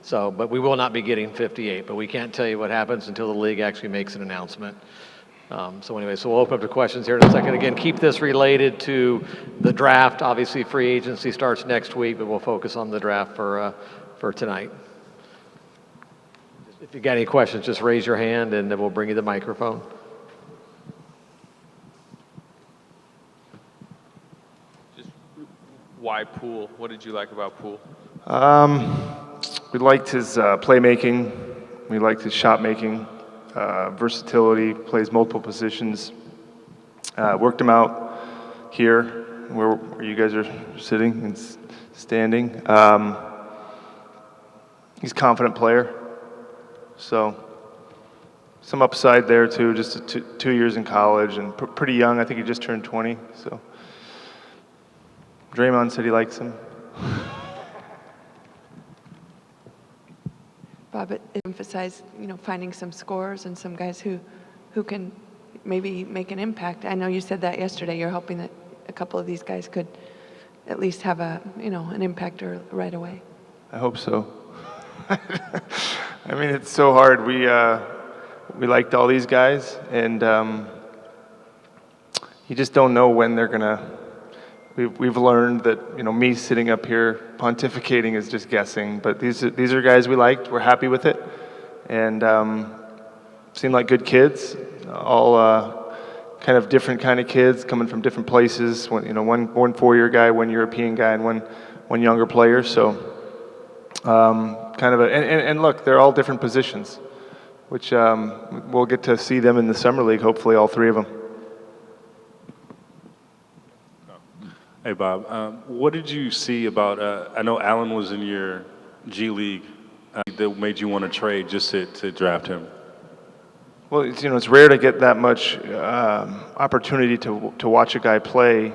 So, but we will not be getting 58, but we can't tell you what happens until the league actually makes an announcement. So we'll open up to questions here in a second. Again, keep this related to the draft. Obviously, free agency starts next week, but we'll focus on the draft for tonight. If you got any questions, just raise your hand and then we'll bring you the microphone. Just why Poole? What did you like about Poole? We liked his playmaking. We liked his shot making, versatility, plays multiple positions. Worked him out here where you guys are sitting and standing. He's a confident player. So some upside there too, just 2 years in college and pretty young. I think he just turned 20. So Draymond said he likes him. Bob, it emphasized, finding some scorers and some guys who can maybe make an impact. I know you said that yesterday. You're hoping that a couple of these guys could at least have an impact right away. I hope so. I mean, it's so hard. We liked all these guys, and you just don't know when they're gonna. We've learned that me sitting up here pontificating is just guessing. But these are guys we liked. We're happy with it, and seemed like good kids. All kind of different kind of kids coming from different places. One 4-year guy, one European guy, and one younger player. So kind of and look, they're all different positions, which we'll get to see them in the summer league. Hopefully, all 3 of them. Hey, Bob. What did you see about, I know Allen was in your G League that made you want to trade just to draft him? Well, it's rare to get that much opportunity to watch a guy play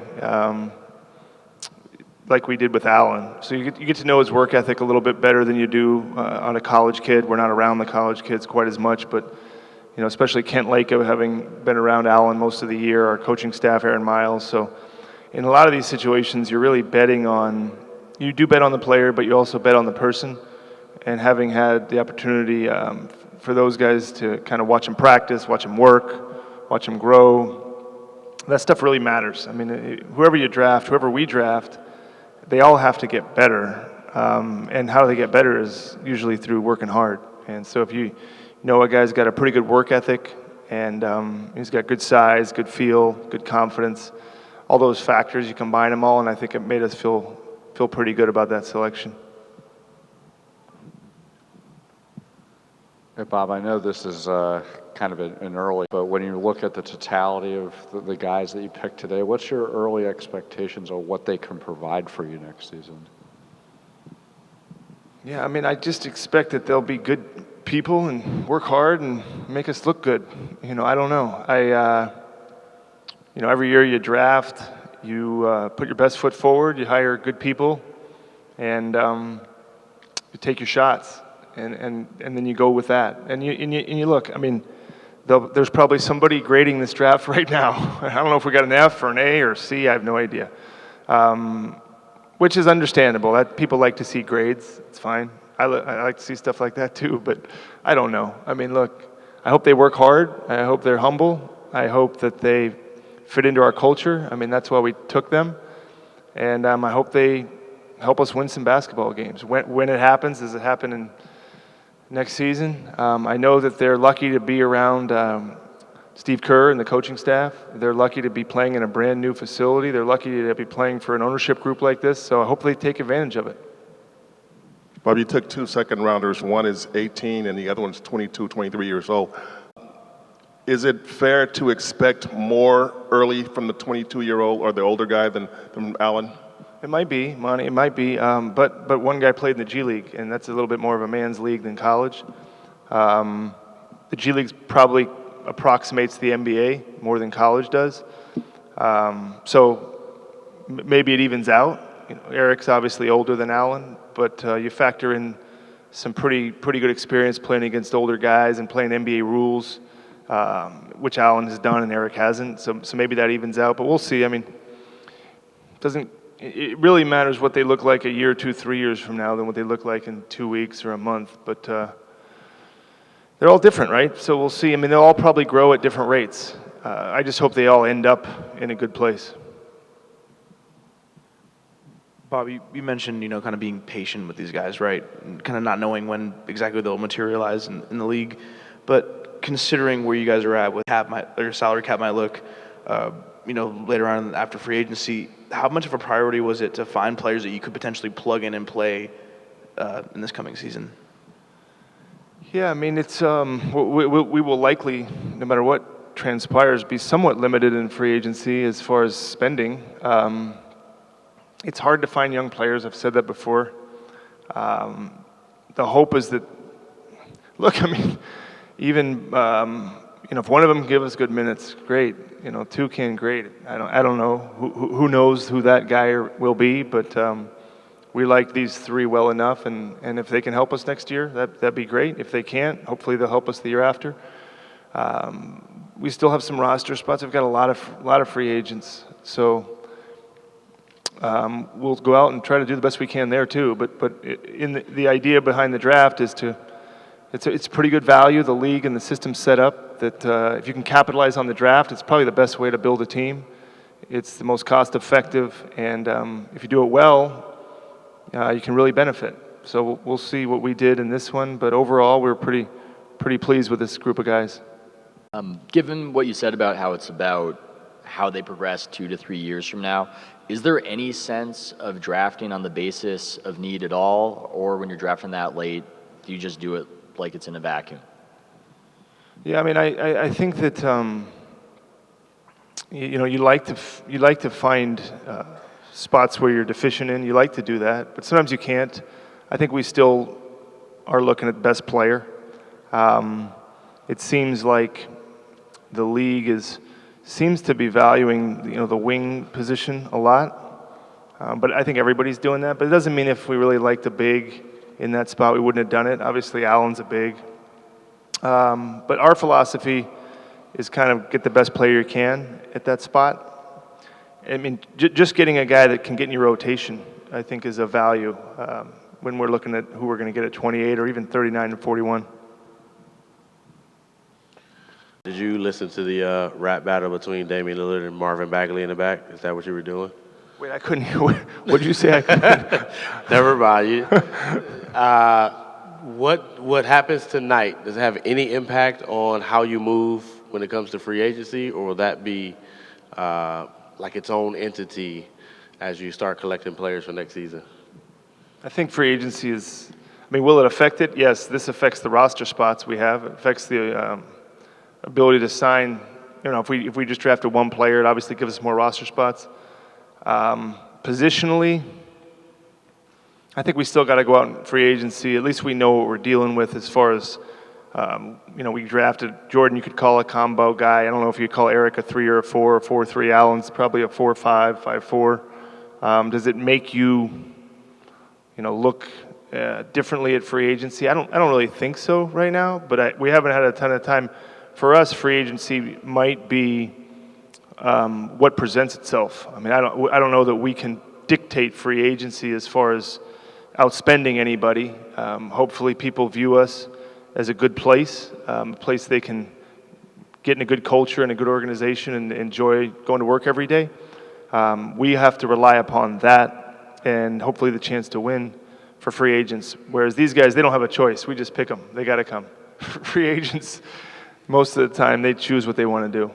like we did with Allen. So you get to know his work ethic a little bit better than you do on a college kid. We're not around the college kids quite as much, but especially Kent Lako, having been around Allen most of the year, our coaching staff, Aaron Miles. So in a lot of these situations, you're really you do bet on the player, but you also bet on the person. And having had the opportunity for those guys to kind of watch them practice, watch them work, watch them grow, that stuff really matters. I mean, whoever we draft, they all have to get better. And how they get better is usually through working hard. And so if you know a guy's got a pretty good work ethic and he's got good size, good feel, good confidence, all those factors, you combine them all, and I think it made us feel pretty good about that selection. Hey, Bob, I know this is kind of an early, but when you look at the totality of the guys that you picked today, what's your early expectations of what they can provide for you next season? Yeah, I mean, I just expect that they'll be good people and work hard and make us look good. I don't know. Every year you draft, you put your best foot forward, you hire good people, and you take your shots, and then you go with that. And you look. I mean, there's probably somebody grading this draft right now. I don't know if we got an F or an A or a C. I have no idea. Which is understandable. That people like to see grades. It's fine. I like to see stuff like that too. But I don't know. I mean, look. I hope they work hard. I hope they're humble. I hope that they fit into our culture. I mean, that's why we took them. And I hope they help us win some basketball games. When it happens, does it happen in next season? I know that they're lucky to be around Steve Kerr and the coaching staff. They're lucky to be playing in a brand new facility. They're lucky to be playing for an ownership group like this. So I hope they take advantage of it. Bob, you took 2 second-rounders. One is 18 and the other one's 22, 23 years old. Is it fair to expect more early from the 22-year-old or the older guy than Allen? It might be, Monty. It might be. But one guy played in the G League, and that's a little bit more of a man's league than college. The G League probably approximates the NBA more than college does. So maybe it evens out. Eric's obviously older than Allen, but you factor in some pretty good experience playing against older guys and playing NBA rules. Which Allen has done and Eric hasn't, so maybe that evens out, but we'll see. I mean, it really matters what they look like a year, 2, 3 years from now than what they look like in 2 weeks or a month. But they're all different, right? So we'll see. I mean, they'll all probably grow at different rates. I just hope they all end up in a good place. Bob, you mentioned, kind of being patient with these guys, right? And kind of not knowing when exactly they'll materialize in the league. But considering where you guys are at with your salary cap might look, later on after free agency, how much of a priority was it to find players that you could potentially plug in and play in this coming season? Yeah, I mean, it's we will likely, no matter what transpires, be somewhat limited in free agency as far as spending. It's hard to find young players. I've said that before. The hope is that, look, I mean, even if one of them give us good minutes, great. 2 can, great. I don't know who knows who that guy will be, but we like these 3 well enough, and if they can help us next year, that'd be great. If they can't, hopefully they'll help us the year after. We still have some roster spots. We've got a lot of free agents, so. We'll go out and try to do the best we can there too. But in the idea behind the draft is it's pretty good value. The league and the system set up that if you can capitalize on the draft, it's probably the best way to build a team. It's the most cost effective, and if you do it well, you can really benefit. So we'll see what we did in this one, but overall we're pretty pleased with this group of guys. Given what you said about how they progress 2 to 3 years from now, is there any sense of drafting on the basis of need at all, or when you're drafting that late, do you just do it like it's in a vacuum? Yeah, I mean, I think that you like to find spots where you're deficient in. You like to do that, but sometimes you can't. I think we still are looking at the best player. It seems like the league seems to be valuing the wing position a lot, but I think everybody's doing that. But it doesn't mean if we really liked a big in that spot we wouldn't have done it. Obviously Allen's a big, but our philosophy is kind of get the best player you can at that spot. I mean, just getting a guy that can get in your rotation, I think, is a value when we're looking at who we're going to get at 28 or even 39 and 41. Did you listen to the rap battle between Damian Lillard and Marvin Bagley in the back? Is that what you were doing? Wait, I couldn't hear. What did you say? I couldn't. Never mind. What happens tonight? Does it have any impact on how you move when it comes to free agency, or will that be like its own entity as you start collecting players for next season? I think free agency is. I mean, will it affect it? Yes. This affects the roster spots we have. It affects the ability to sign. If we just drafted one player, it obviously gives us more roster spots. Positionally, I think we still got to go out in free agency. At least we know what we're dealing with as far as, we drafted Jordan. You could call a combo guy. I don't know if you call Eric a 3 or a 4 or 4-3. Allen's probably a 4-5, 5-4. Does it make you, look differently at free agency? I don't really think so right now. But we haven't had a ton of time. For us, free agency might be what presents itself. I mean, I don't know that we can dictate free agency as far as outspending anybody. Hopefully, people view us as a good place, a place they can get in a good culture and a good organization and enjoy going to work every day. We have to rely upon that and hopefully the chance to win for free agents. Whereas these guys, they don't have a choice. We just pick them. They got to come. Free agents, most of the time, they choose what they want to do.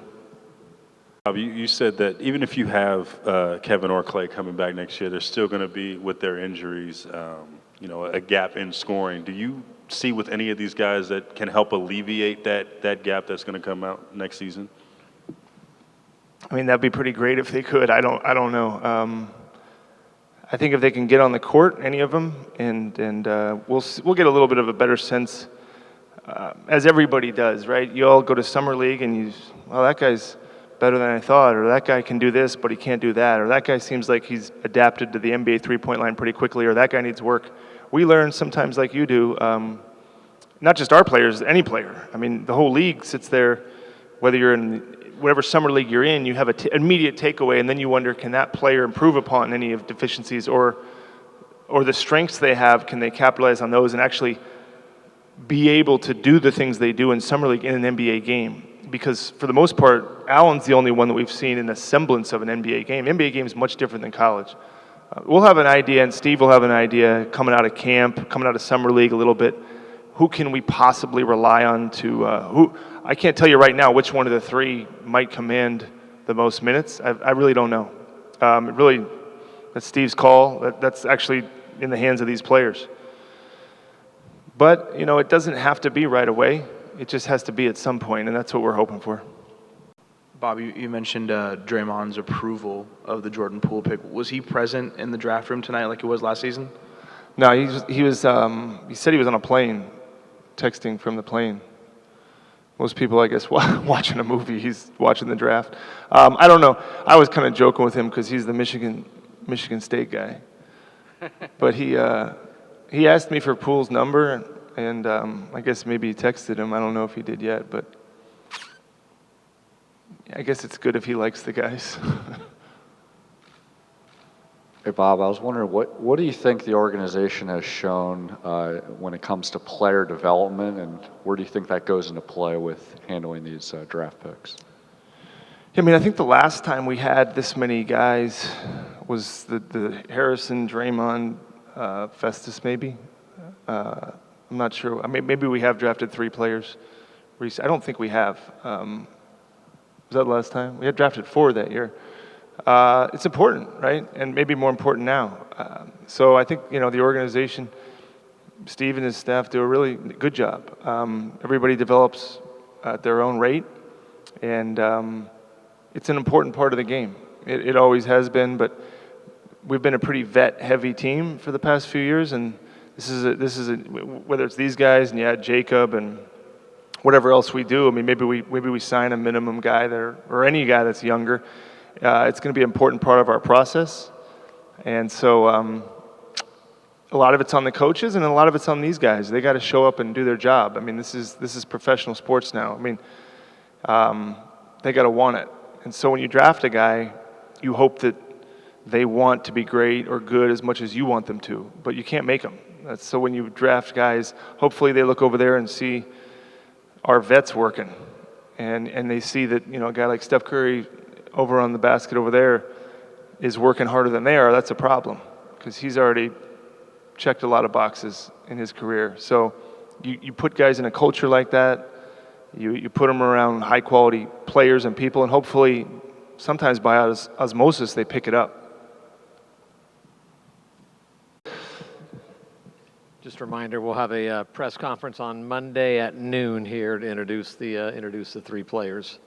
Bob, you said that even if you have Kevin or Clay coming back next year, there's still going to be, with their injuries, a gap in scoring. Do you see with any of these guys that can help alleviate that gap that's going to come out next season? I mean, that'd be pretty great if they could. I don't know. I think if they can get on the court, any of them, and we'll get a little bit of a better sense, as everybody does, right? You all go to summer league and that guy's better than I thought, or that guy can do this, but he can't do that, or that guy seems like he's adapted to the NBA three-point line pretty quickly, or that guy needs work. We learn sometimes like you do, not just our players, any player. I mean, the whole league sits there, whether you're whatever summer league you're in, you have an immediate takeaway, and then you wonder, can that player improve upon any of deficiencies, or the strengths they have, can they capitalize on those and actually be able to do the things they do in summer league in an NBA game? Because for the most part, Allen's the only one that we've seen in a semblance of an NBA game. NBA game is much different than college. We'll have an idea, and Steve will have an idea coming out of camp, coming out of summer league a little bit. Who can we possibly rely on to who? I can't tell you right now which one of the three might command the most minutes. I really don't know. That's Steve's call. That's actually in the hands of these players. But, it doesn't have to be right away. It just has to be at some point, and that's what we're hoping for. Bob, you mentioned Draymond's approval of the Jordan Poole pick. Was he present in the draft room tonight like he was last season? No, he was. He said he was on a plane, texting from the plane. Most people, I guess, watching a movie, he's watching the draft. I don't know. I was kind of joking with him because he's the Michigan State guy. But he asked me for Poole's number, and I guess maybe he texted him. I don't know if he did yet, but I guess it's good if he likes the guys. Hey, Bob, I was wondering, what do you think the organization has shown when it comes to player development, and where do you think that goes into play with handling these draft picks? I mean, I think the last time we had this many guys was the Harrison, Draymond, Festus, maybe. I'm not sure. I mean, maybe we have drafted 3 players. I don't think we have. Was that the last time? We had drafted 4 that year. It's important, right? And maybe more important now. So I think, the organization, Steve and his staff do a really good job. Everybody develops at their own rate, and it's an important part of the game. It always has been, but we've been a pretty vet-heavy team for the past few years, and this is whether it's these guys and you add Jacob and whatever else we do. I mean, maybe we sign a minimum guy there, or any guy that's younger. It's going to be an important part of our process, and so a lot of it's on the coaches, and a lot of it's on these guys. They got to show up and do their job. I mean, this is professional sports now. I mean, they got to want it, and so when you draft a guy, you hope that they want to be great or good as much as you want them to, but you can't make them. So when you draft guys, hopefully they look over there and see our vets working, and they see that a guy like Steph Curry over on the basket over there is working harder than they are. That's a problem, because he's already checked a lot of boxes in his career. So you put guys in a culture like that, you put them around high quality players and people, and hopefully sometimes by osmosis they pick it up. Just a reminder, we'll have a press conference on Monday at noon here to introduce the 3 players.